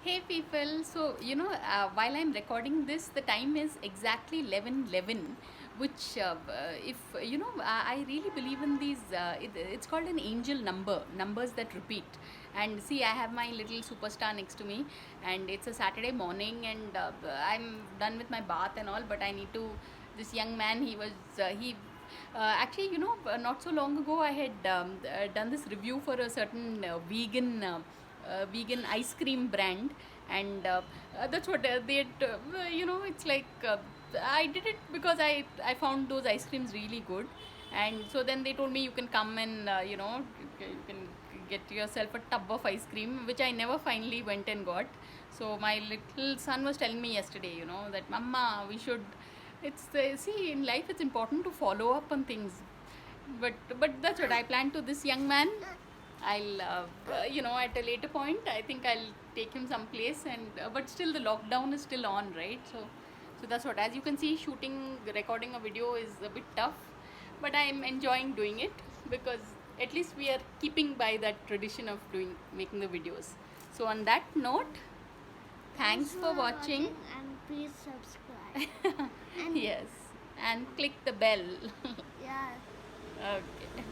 Hey people, so while I'm recording this, the time is exactly 11:11, which, if I really believe in these. It's called an angel number, numbers that repeat. And see, I have my little superstar next to me, and it's a Saturday morning, and I'm done with my bath and all, but I need to. This young man, he. Actually, not so long ago, I had done this review for a certain vegan ice cream brand, and that's what it's like I did it because I found those ice creams really good, and so then they told me you can come and you can get yourself a tub of ice cream, which I never finally went and got. So my little son was telling me yesterday, that mama, we should. It's see, in life it's important to follow up on things, but that's what I plan to this young man. I'll at a later point I think I'll take him someplace, and but still the lockdown is still on, right? So that's what, as you can see, recording a video is a bit tough, but I'm enjoying doing it because at least we are keeping by that tradition of making the videos. So on that note, thanks for watching. And please subscribe. Yes, and click the bell. Yeah. Okay.